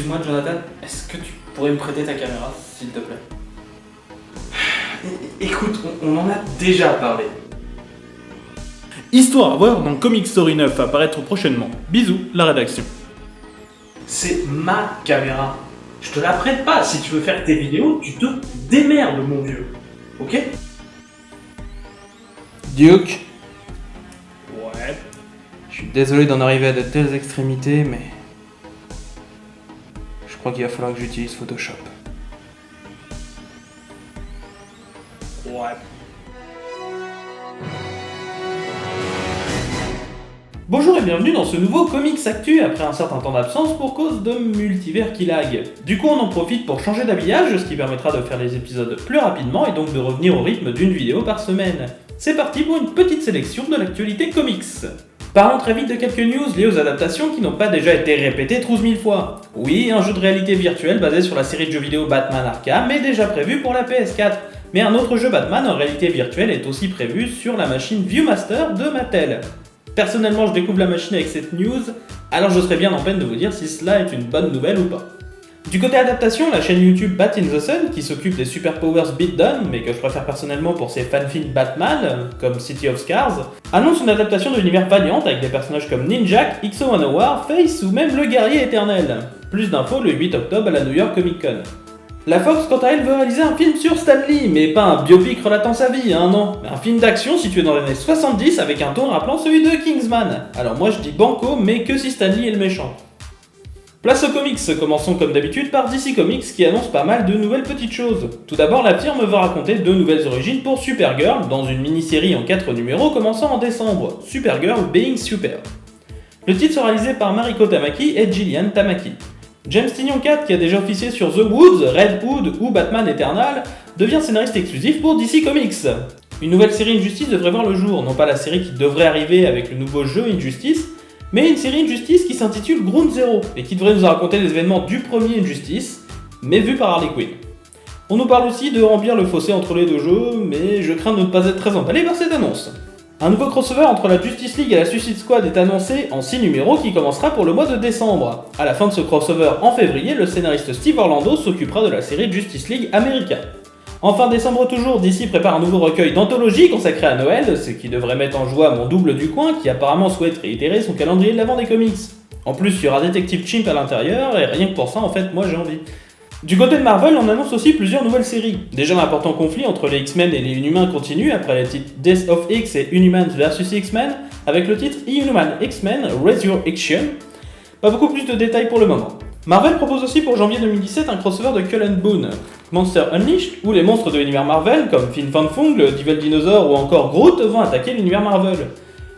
Excuse-moi Jonathan, est-ce que tu pourrais me prêter ta caméra, s'il te plaît? Écoute, on en a déjà parlé. Histoire à voir dans Comic Story 9 à apparaître prochainement. Bisous, la rédaction. C'est ma caméra. Je te la prête pas. Si tu veux faire tes vidéos, tu te démerdes, mon vieux. Ok? Duke, Ouais. je suis désolé d'en arriver à de telles extrémités, mais je crois qu'il va falloir que j'utilise Photoshop. Ouais. Bonjour et bienvenue dans ce nouveau Comics Actu après un certain temps d'absence pour cause de multivers qui lag. Du coup on en profite pour changer d'habillage, ce qui permettra de faire les épisodes plus rapidement et donc de revenir au rythme d'une vidéo par semaine. C'est parti pour une petite sélection de l'actualité comics. Parlons très vite de quelques news liées aux adaptations qui n'ont pas déjà été répétées 12 000 fois. Oui, un jeu de réalité virtuelle basé sur la série de jeux vidéo Batman Arkham est déjà prévu pour la PS4. Mais un autre jeu Batman en réalité virtuelle est aussi prévu sur la machine Viewmaster de Mattel. Personnellement, je découvre la machine avec cette news, alors je serais bien en peine de vous dire si cela est une bonne nouvelle ou pas. Du côté adaptation, la chaîne YouTube Bat in the Sun, qui s'occupe des Super Powers Beatdown, mais que je préfère personnellement pour ses fanfilms Batman, comme City of Scars, annonce une adaptation de l'univers Valiant avec des personnages comme Ninjak, XO Manowar, Face ou même le Guerrier Éternel. Plus d'infos le 8 octobre à la New York Comic Con. La Fox, quant à elle, veut réaliser un film sur Stan Lee, mais pas un biopic relatant sa vie, non. Mais un film d'action situé dans les années 70 avec un ton rappelant celui de Kingsman. Alors moi je dis banco, mais que si Stan Lee est le méchant. Place aux comics, commençons comme d'habitude par DC Comics qui annonce pas mal de nouvelles petites choses. Tout d'abord, la firme va raconter deux nouvelles origines pour Supergirl dans une mini-série en 4 numéros commençant en décembre, Supergirl Being Super. Le titre sera réalisé par Mariko Tamaki et Gillian Tamaki. James Tynion IV, qui a déjà officié sur The Woods, Red Hood ou Batman Eternal, devient scénariste exclusif pour DC Comics. Une nouvelle série Injustice devrait voir le jour, non pas la série qui devrait arriver avec le nouveau jeu Injustice, mais une série Injustice qui s'intitule Ground Zero et qui devrait nous raconter les événements du premier Injustice, mais vu par Harley Quinn. On nous parle aussi de remplir le fossé entre les deux jeux, mais je crains de ne pas être très emballé par cette annonce. Un nouveau crossover entre la Justice League et la Suicide Squad est annoncé en 6 numéros qui commencera pour le mois de décembre. À la fin de ce crossover en février, le scénariste Steve Orlando s'occupera de la série Justice League America. En fin décembre toujours, DC prépare un nouveau recueil d'anthologie consacré à Noël, ce qui devrait mettre en joie mon double du coin qui apparemment souhaite réitérer son calendrier de l'avant des comics. En plus, il y aura Detective Chimp à l'intérieur et rien que pour ça, en fait, moi j'ai envie. Du côté de Marvel, on annonce aussi plusieurs nouvelles séries. Déjà, l'important conflit entre les X-Men et les Inhumains continue après les titres Death of X et Inhumans vs X-Men, avec le titre Inhuman X-Men Resurrection. Pas beaucoup plus de détails pour le moment. Marvel propose aussi pour janvier 2017 un crossover de Cullen Boone, Monster Unleashed, où les monstres de l'univers Marvel, comme Fin Fan Foom, le Devil Dinosaur ou encore Groot, vont attaquer l'univers Marvel.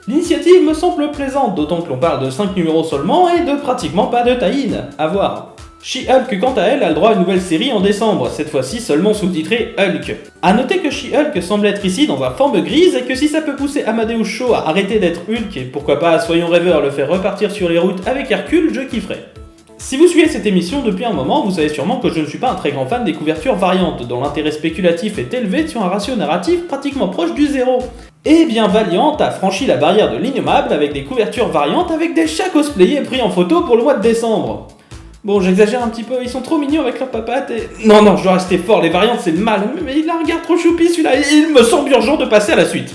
L'initiative me semble plaisante, d'autant que l'on parle de 5 numéros seulement et de pratiquement pas de tie-in. À voir. She-Hulk, quant à elle, a le droit à une nouvelle série en décembre, cette fois-ci seulement sous-titrée Hulk. A noter que She-Hulk semble être ici dans une forme grise et que si ça peut pousser Amadeus Cho à arrêter d'être Hulk et pourquoi pas, soyons rêveurs, le faire repartir sur les routes avec Hercule, je kifferais. Si vous suivez cette émission depuis un moment, vous savez sûrement que je ne suis pas un très grand fan des couvertures variantes, dont l'intérêt spéculatif est élevé sur un ratio narratif pratiquement proche du zéro. Eh bien Valiant a franchi la barrière de l'innommable avec des couvertures variantes avec des chats cosplayés pris en photo pour le mois de décembre. Bon, j'exagère un petit peu, ils sont trop mignons avec leurs papates et... Non, je dois rester fort, les variantes c'est mal, mais il a un regard trop choupi celui-là, il me semble urgent de passer à la suite.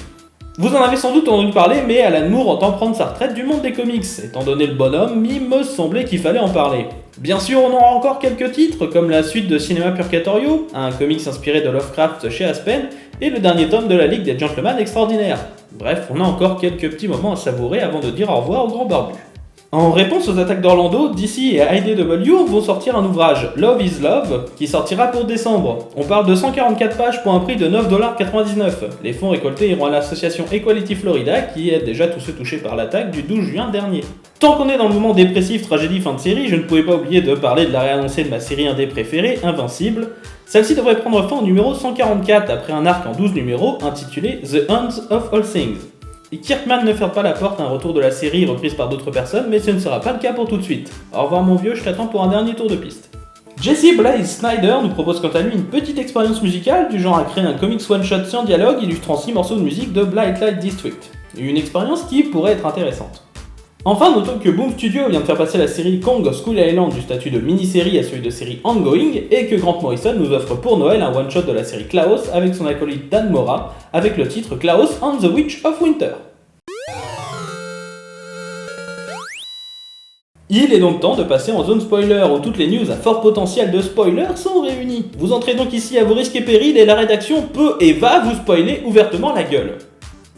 Vous en avez sans doute entendu parler, mais Alan Moore entend prendre sa retraite du monde des comics. Étant donné le bonhomme, il me semblait qu'il fallait en parler. Bien sûr, on aura encore quelques titres, comme la suite de Cinema Purgatorio, un comics inspiré de Lovecraft chez Aspen, et le dernier tome de la Ligue des Gentlemen Extraordinaires. Bref, on a encore quelques petits moments à savourer avant de dire au revoir au grand barbu. En réponse aux attaques d'Orlando, DC et IDW vont sortir un ouvrage, Love is Love, qui sortira pour décembre. On parle de 144 pages pour un prix de 9,99$. Les fonds récoltés iront à l'association Equality Florida, qui aide déjà tous ceux touchés par l'attaque du 12 juin dernier. Tant qu'on est dans le moment dépressif, tragédie, fin de série, je ne pouvais pas oublier de parler de la réannoncée de ma série indé préférée, Invincible. Celle-ci devrait prendre fin au numéro 144, après un arc en 12 numéros, intitulé The Ends of All Things. Et Kirkman ne ferme pas la porte à un retour de la série reprise par d'autres personnes, mais ce ne sera pas le cas pour tout de suite. Au revoir mon vieux, je t'attends pour un dernier tour de piste. Jesse Blaze Snyder nous propose quant à lui une petite expérience musicale du genre à créer un comics one-shot sans dialogue illustrant 6 morceaux de musique de Blight Light District. Une expérience qui pourrait être intéressante. Enfin, notons que Boom Studio vient de faire passer la série Kong of Skull Island du statut de mini-série à celui de série ongoing, et que Grant Morrison nous offre pour Noël un one-shot de la série Klaus avec son acolyte Dan Mora, avec le titre Klaus and the Witch of Winter. Il est donc temps de passer en zone spoiler, où toutes les news à fort potentiel de spoiler sont réunies. Vous entrez donc ici à vos risques et périls, et la rédaction peut et va vous spoiler ouvertement la gueule.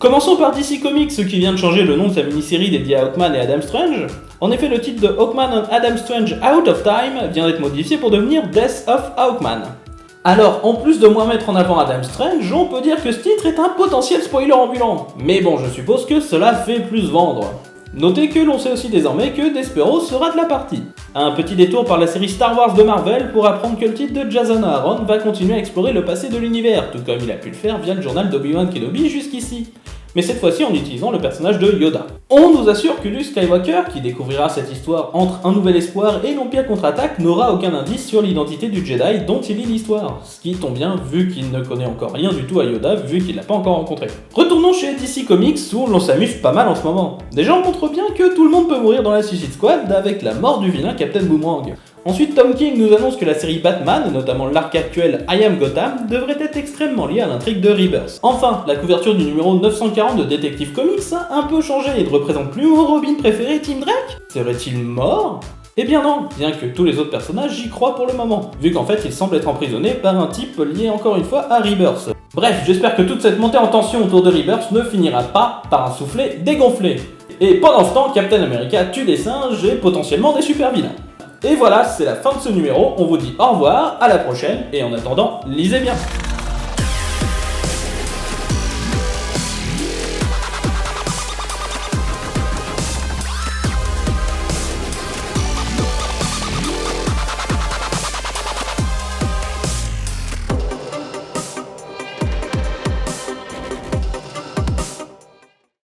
Commençons par DC Comics, qui vient de changer le nom de sa mini-série dédiée à Hawkman et Adam Strange. En effet, le titre de Hawkman and Adam Strange Out of Time vient d'être modifié pour devenir Death of Hawkman. Alors, en plus de moins mettre en avant Adam Strange, on peut dire que ce titre est un potentiel spoiler ambulant. Mais bon, je suppose que cela fait plus vendre. Notez que l'on sait aussi désormais que Despero sera de la partie. Un petit détour par la série Star Wars de Marvel pour apprendre que le titre de Jason Aaron va continuer à explorer le passé de l'univers, tout comme il a pu le faire via le journal d'Obi-Wan Kenobi jusqu'ici. Mais cette fois-ci en utilisant le personnage de Yoda. On nous assure que Luke Skywalker, qui découvrira cette histoire entre Un Nouvel Espoir et l'Empire Contre-Attaque, n'aura aucun indice sur l'identité du Jedi dont il lit l'histoire. Ce qui tombe bien vu qu'il ne connaît encore rien du tout à Yoda, vu qu'il l'a pas encore rencontré. Retournons chez DC Comics où l'on s'amuse pas mal en ce moment. Déjà on montre bien que tout le monde peut mourir dans la Suicide Squad avec la mort du vilain Captain Boomerang. Ensuite, Tom King nous annonce que la série Batman, notamment l'arc actuel I Am Gotham, devrait être extrêmement liée à l'intrigue de Rebirth. Enfin, la couverture du numéro 940 de Detective Comics a un peu changé et ne représente plus mon Robin préféré, Tim Drake. Serait-il mort ? Eh bien non, bien que tous les autres personnages j'y croient pour le moment, vu qu'en fait il semble être emprisonné par un type lié encore une fois à Rebirth. Bref, j'espère que toute cette montée en tension autour de Rebirth ne finira pas par un soufflet dégonflé. Et pendant ce temps, Captain America tue des singes et potentiellement des super vilains. Et voilà, c'est la fin de ce numéro, on vous dit au revoir, à la prochaine, et en attendant, lisez bien.